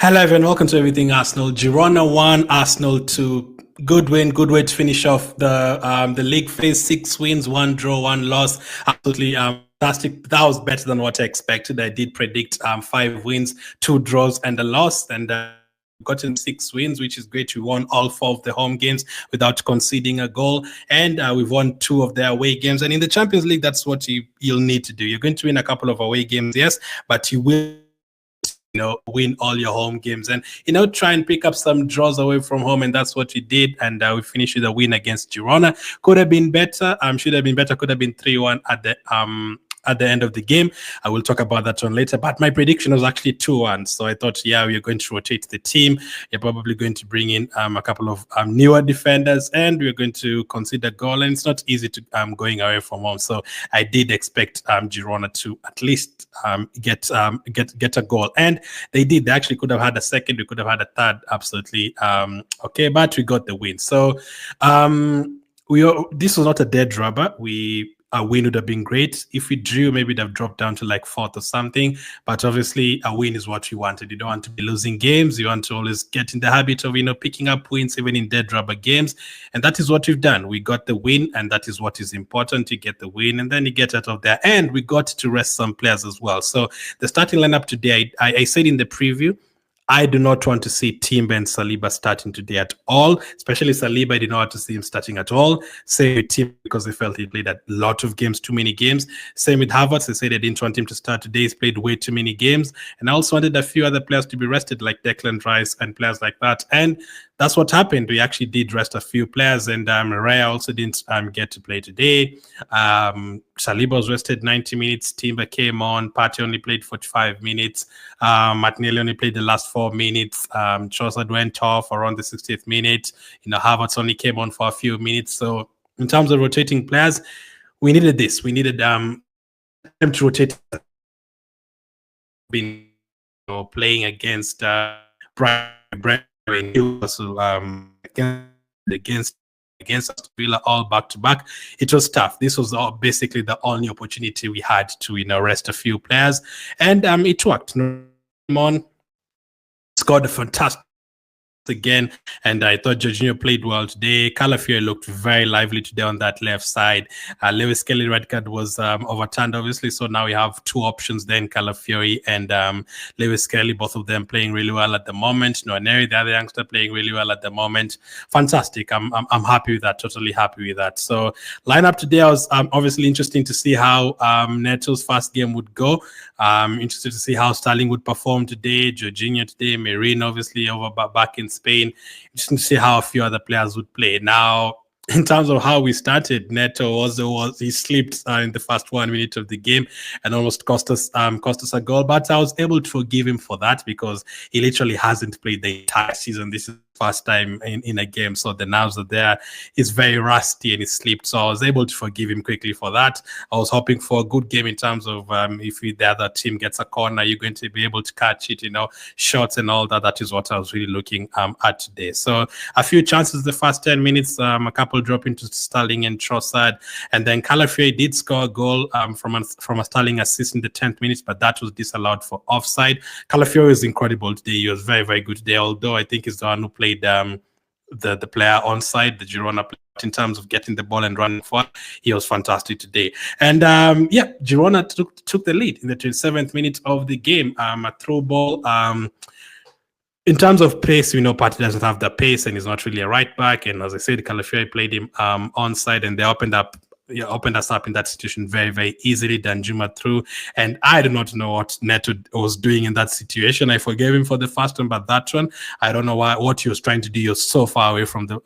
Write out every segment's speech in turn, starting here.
Hello everyone, welcome to Everything Arsenal. Girona 1, Arsenal 2. Good win, good way to finish off the league phase. 6 wins, 1 draw, 1 loss. Absolutely fantastic. That was better than what I expected. I did predict 5 wins, 2 draws, and a loss. And gotten 6 wins, which is great. We won all 4 of the home games without conceding a goal, and we've won 2 of the away games. And in the Champions League, that's what you'll need to do. You're going to win a couple of away games, yes, but you will win all your home games and try and pick up some draws away from home, and that's what we did. And we finished with a win against Girona. Could have been better. Should have been better. Could have been 3-1 at the end of the game. I will talk about that one later, but my prediction was actually 2-1. So I thought, yeah, we're going to rotate the team. You're probably going to bring in a couple of newer defenders, and we're going to concede a goal. And it's not easy to going away from home. So I did expect Girona to at least get a goal, and they did. They actually could have had a second. We could have had a third. Absolutely okay, but we got the win. So this was not a dead rubber. A win would have been great. If we drew, maybe it'd have dropped down to like 4th or something. But obviously, a win is what we wanted. You don't want to be losing games. You want to always get in the habit of, picking up wins even in dead rubber games. And that is what we've done. We got the win, and that is what is important. You get the win, and then you get out of there. And we got to rest some players as well. So the starting lineup today, I said in the preview, I do not want to see Timber and Saliba starting today at all, especially Saliba. I did not want to see him starting at all. Same with Timber, because they felt he played a lot of games, too many games. Same with Havertz. They said they didn't want him to start today. He's played way too many games. And I also wanted a few other players to be rested, like Declan Rice and players like that. And that's what happened. We actually did rest a few players, and Raya also didn't get to play today. Saliba was rested 90 minutes. Timber came on. Partey only played 45 minutes. Martinelli only played the last 4 minutes. Trossard went off around the 60th minute. Havertz only came on for a few minutes. So in terms of rotating players, we needed this. We needed them to rotate. Been playing against Brent. Against Aston Villa all back-to-back. It was tough. This was basically the only opportunity we had to rest a few players, and it worked. On scored a fantastic again, and I thought Jorginho played well today. Calafiori looked very lively today on that left side. Lewis Kelly red card was overturned, obviously, so now we have 2 options then, Calafiori and Lewis Kelly, both of them playing really well at the moment. NWANERI, the other youngster, playing really well at the moment. Fantastic. I'm happy with that, totally happy with that. So lineup today was obviously interesting to see how Neto's first game would go. Interested to see how Sterling would perform today, Jorginho today, Merino obviously over back in Spain. Interesting to see how a few other players would play. Now, in terms of how we started, Neto he slipped in the first 1 minute of the game and almost cost us a goal. But I was able to forgive him for that, because he literally hasn't played the entire season. This is first time in a game, so the nerves are there. He's very rusty and he slipped, so I was able to forgive him quickly for that. I was hoping for a good game in terms of if the other team gets a corner, you're going to be able to catch it, shots and all that. That is what I was really looking at today. So a few chances the first 10 minutes, a couple dropping to Sterling and Trossard, and then Calafiori did score a goal from a Sterling assist in the 10th minute, but that was disallowed for offside. Calafiori is incredible today. He was very, very good today, although I think he's the one who played the player on side, the Girona player, in terms of getting the ball and running forward. He was fantastic today. And Girona took the lead in the 27th minute of the game. A through ball. In terms of pace, Partey doesn't have the pace, and he's not really a right back. And as I said, Calafiori played him onside, and they opened us up in that situation very, very easily. Danjuma through, and I do not know what Neto was doing in that situation. I forgave him for the first one, but that one, I don't know what he was trying to do. He was so far away from the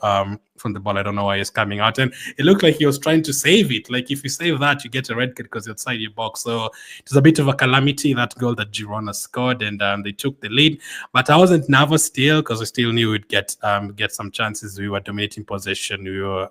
ball. I don't know why he's coming out, and it looked like he was trying to save it. Like, if you save that, you get a red card because you're outside your box. So it was a bit of a calamity, that goal that Girona scored, and they took the lead. But I wasn't nervous still, because I still knew we'd get some chances. We were dominating possession. We were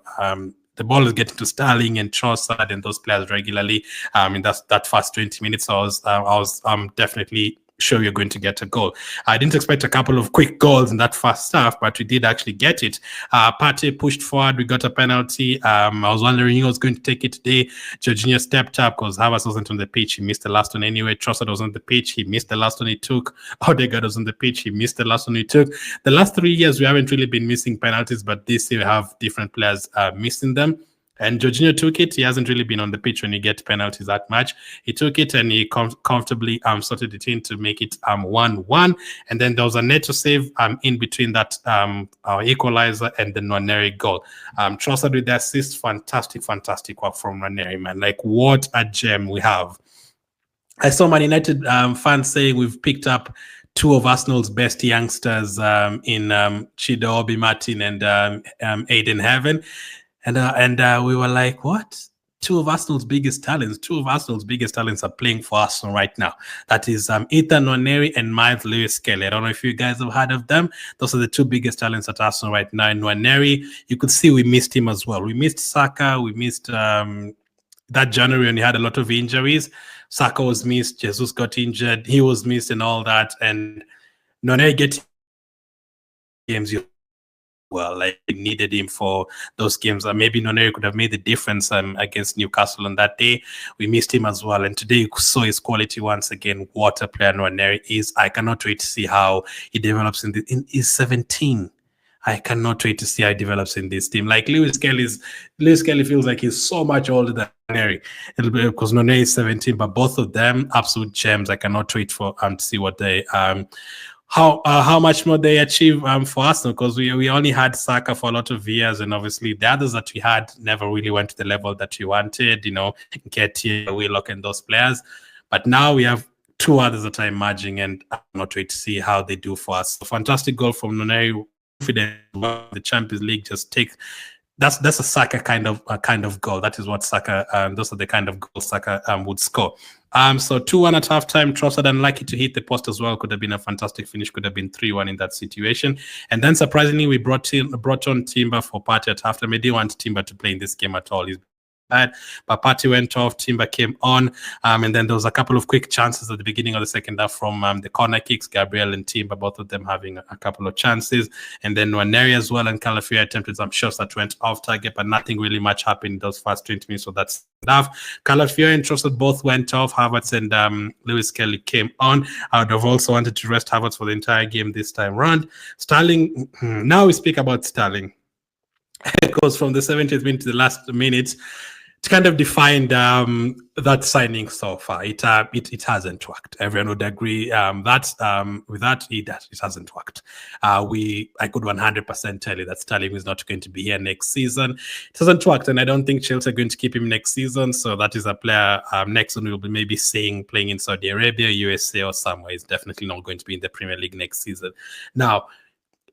the ball is getting to Sterling and Trossard and those players regularly in that first 20 minutes. I was definitely sure you're going to get a goal. I didn't expect a couple of quick goals in that first half, but we did actually get it. Partey pushed forward. We got a penalty. I was wondering who was going to take it today. Jorginho stepped up because Havertz wasn't on the pitch. He missed the last one anyway. Trossard was on the pitch. He missed the last one he took. Odegaard was on the pitch. He missed the last one he took. The last 3 years, we haven't really been missing penalties, but this year we have different players missing them. And Jorginho took it. He hasn't really been on the pitch when he gets penalties that much. He took it and he comfortably sorted it in to make it 1-1. And then there was a Neto save in between that our equalizer and the NWANERI goal. Trossard with the assist. Fantastic work from NWANERI, man. Like, what a gem we have. I saw Man United fans saying we've picked up two of Arsenal's best youngsters in Chido Obi Martin and Aiden Heaven. And we were like, what? Two of Arsenal's biggest talents. Two of Arsenal's biggest talents are playing for Arsenal right now. That is Ethan NWANERI and Miles Lewis-Kelly. I don't know if you guys have heard of them. Those are the two biggest talents at Arsenal right now. And NWANERI, you could see we missed him as well. We missed Saka. We missed that January when he had a lot of injuries. Saka was missed. Jesus got injured. He was missed and all that. And NWANERI get games well, like needed him for those games. Maybe NWANERI could have made the difference against Newcastle on that day. We missed him as well. And today you saw his quality once again. What a player NWANERI is. I cannot wait to see how he develops in he's 17. I cannot wait to see how he develops in this team. Like Lewis Kelly feels like he's so much older than NWANERI. Because NWANERI is 17, but both of them absolute gems. I cannot wait for to see what they how much more they achieve for Arsenal, because we only had Saka for a lot of years, and obviously the others that we had never really went to the level that we wanted, you know, Nketiah, Willock and those players. But now we have two others that are emerging, and I'm not wait to see how they do for us. A fantastic goal from NWANERI. Confident the Champions League just take. That's a Saka kind of goal. That is what Saka. Those are the kind of goals Saka would score. So 2-1 at halftime. Trossard unlucky to hit the post as well. Could have been a fantastic finish. Could have been 3-1 in that situation. And then surprisingly, we brought on Timber for Partey at halftime. We didn't want Timber to play in this game at all. He's bad, but Partey went off. Timber came on, and then there was a couple of quick chances at the beginning of the second half from the corner kicks. Gabriel and Timber, both of them having a couple of chances, and then NWANERI as well. And Calafia attempted some shots that went off target, but nothing really much happened in those first 20 minutes. So that's enough. Calafia and Trossard both went off. Havertz and Lewis Kelly came on. I would have also wanted to rest Havertz for the entire game this time round. Sterling. Now we speak about Sterling. Because from the 70th minute to the last minute, it kind of defined that signing so far. It hasn't worked. Everyone would agree with that it hasn't worked. I could 100% tell you that Sterling is not going to be here next season. It hasn't worked, and I don't think Chelsea are going to keep him next season. So that is a player next one we'll be maybe seeing playing in Saudi Arabia, USA, or somewhere. He's definitely not going to be in the Premier League next season. Now,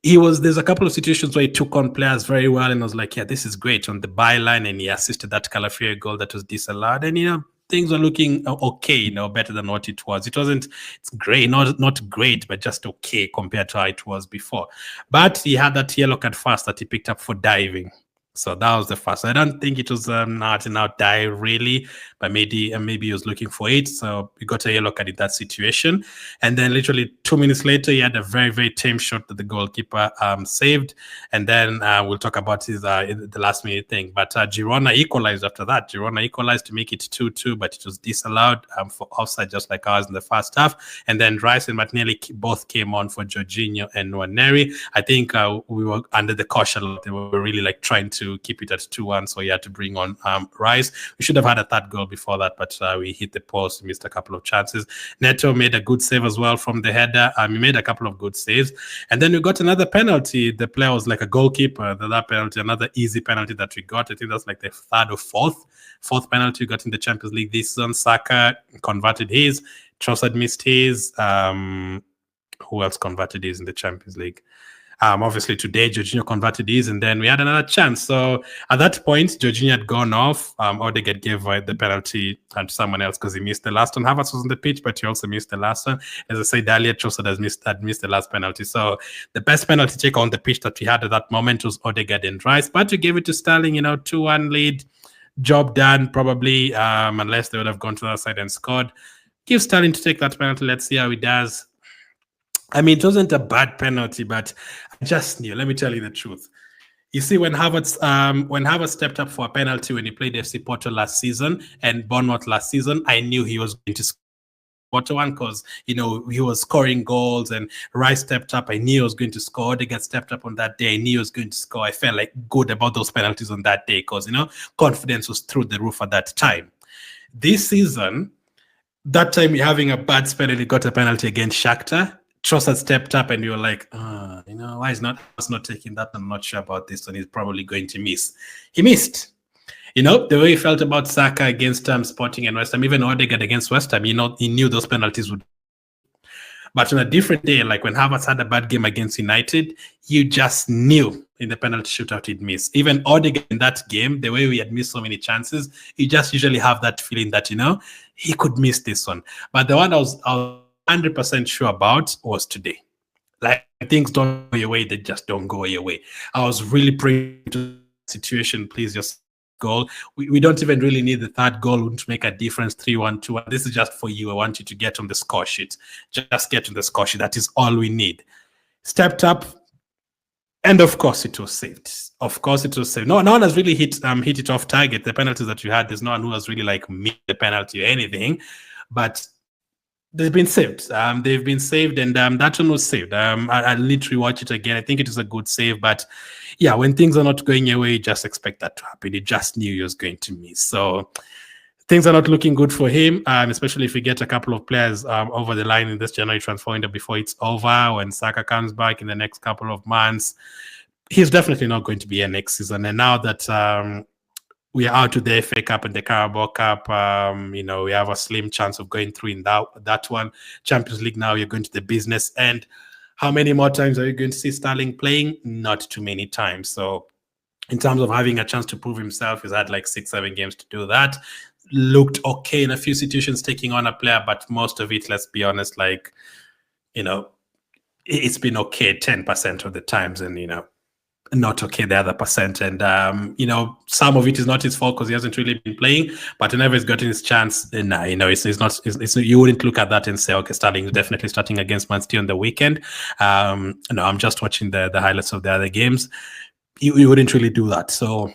there's a couple of situations where he took on players very well and was like, yeah, this is great on the byline, and he assisted that Calafia goal that was disallowed, and things were looking okay, better than what it was. It's great, not great, but just okay compared to how it was before. But he had that yellow card first that he picked up for diving. So that was the first. I don't think it was not an out dive really, but maybe he was looking for it. So he got a yellow card in that situation. And then literally 2 minutes later, he had a very, very tame shot that the goalkeeper saved. And then we'll talk about the last minute thing. But Girona equalized after that. Girona equalized to make it 2-2, but it was disallowed for offside, just like ours in the first half. And then Rice and Martinelli both came on for Jorginho and NWANERI. I think we were under the caution. They were really like trying to keep it at 2-1, so he had to bring on Rice. We should have had a third goal before that, but we hit the post, missed a couple of chances. Neto made a good save as well from the header. He made a couple of good saves, and then we got another penalty. The player was like a goalkeeper. That penalty, another easy penalty that we got. I think that's like the third or fourth penalty we got in the Champions League this season. Saka converted his. Trossard missed his. Who else converted his in the Champions League? Obviously today Jorginho converted his, and then we had another chance. So at that point, Jorginho had gone off. Odegaard gave the penalty to someone else because he missed the last one. Havertz was on the pitch, but he also missed the last one. As I said earlier, Trossard had missed the last penalty. So the best penalty taker on the pitch that we had at that moment was Odegaard and Rice. But we gave it to Sterling, 2-1 lead. Job done, probably, unless they would have gone to the other side and scored. Give Sterling to take that penalty. Let's see how he does. I mean, it wasn't a bad penalty, but I just knew. Let me tell you the truth. You see, when Havertz stepped up for a penalty when he played FC Porto last season and Bournemouth last season, I knew he was going to score Porto one because he was scoring goals and Rice stepped up. I knew he was going to score. Odegaard stepped up on that day. I knew he was going to score. I felt like good about those penalties on that day because confidence was through the roof at that time. This season, that time you're having a bad spell and he got a penalty against Shakhtar. Trossard stepped up and you were like, why is not taking that? I'm not sure about this one. He's probably going to miss. He missed. The way he felt about Saka against Sporting and West Ham, even Odegaard against West Ham, he knew those penalties would. But on a different day, like when Havertz had a bad game against United, you just knew in the penalty shootout he'd miss. Even Odegaard in that game, the way we had missed so many chances, you just usually have that feeling that, he could miss this one. But the one I was 100% sure about was today. Like, things don't go your way, they just don't go your way. I was really praying to the situation, please just goal. We don't even really need the third goal to make a difference. 3-1, 2-1. This is just for you. I want you to get on the score sheet. Just get on the score sheet. That is all we need. Stepped up, and of course it was saved. Of course it was saved. No one has really hit it off target. The penalties that you had, there's no one who has really missed the penalty or anything, but they've been saved. They've been saved, and that one was saved. I literally watch it again. I think it is a good save, but yeah, when things are not going your way, you just expect that to happen. You just knew he was going to miss. So things are not looking good for him, especially if we get a couple of players over the line in this January transfer window before it's over. When Saka comes back in the next couple of months, he's definitely not going to be here next season. And now that we are out to the FA Cup and the Carabao Cup, we have a slim chance of going through in that one. Champions League now, you're going to the business end. How many more times are you going to see Sterling playing? Not too many times. So in terms of having a chance to prove himself, he's had like 6-7 games to do that. Looked okay in a few situations taking on a player, but most of it, let's be honest, it's been okay 10% of the times, and not okay the other percent. And some of it is not his fault because he hasn't really been playing, but whenever he's gotten his chance, it's not, you wouldn't look at that and say, okay, Sterling is definitely starting against Man City on the weekend. No, I'm just watching the highlights of the other games. You wouldn't really do that. So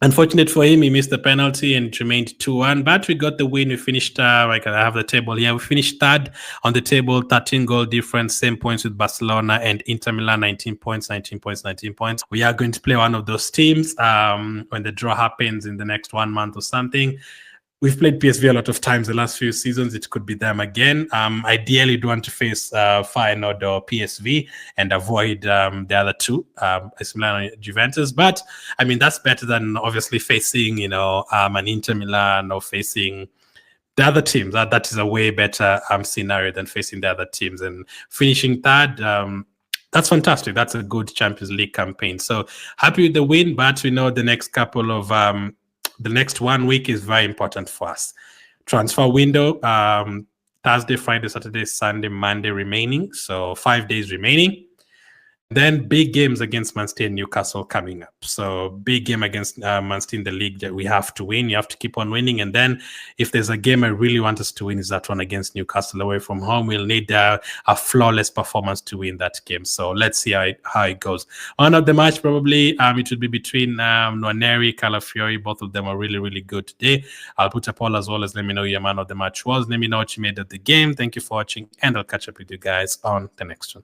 unfortunate for him, he missed the penalty and it remained 2-1. But we got the win. We finished, I have the table here. We finished third on the table, 13 goal difference, same points with Barcelona and Inter Milan, 19 points. We are going to play one of those teams when the draw happens in the next 1 month or something. We've played PSV a lot of times the last few seasons. It could be them again. Ideally, we'd want to face Feyenoord or PSV and avoid the other two, AC Milan and Juventus. But, I mean, that's better than obviously facing, an Inter Milan or facing the other teams. That is a way better scenario than facing the other teams. And finishing third, that's fantastic. That's a good Champions League campaign. So happy with the win, but we know the next couple of... the next 1 week is very important for us. Transfer window, Thursday, Friday, Saturday, Sunday, Monday remaining. So 5 days remaining. Then big games against Man City and Newcastle coming up. So big game against Man City in the league that we have to win. You have to keep on winning. And then if there's a game I really want us to win, is that one against Newcastle away from home. We'll need a flawless performance to win that game. So let's see how it goes. On of the match, probably it would be between NWANERI, Calafiori. Both of them are really, really good today. I'll put a poll as well as let me know who your man of the match was. Let me know what you made of the game. Thank you for watching, and I'll catch up with you guys on the next one.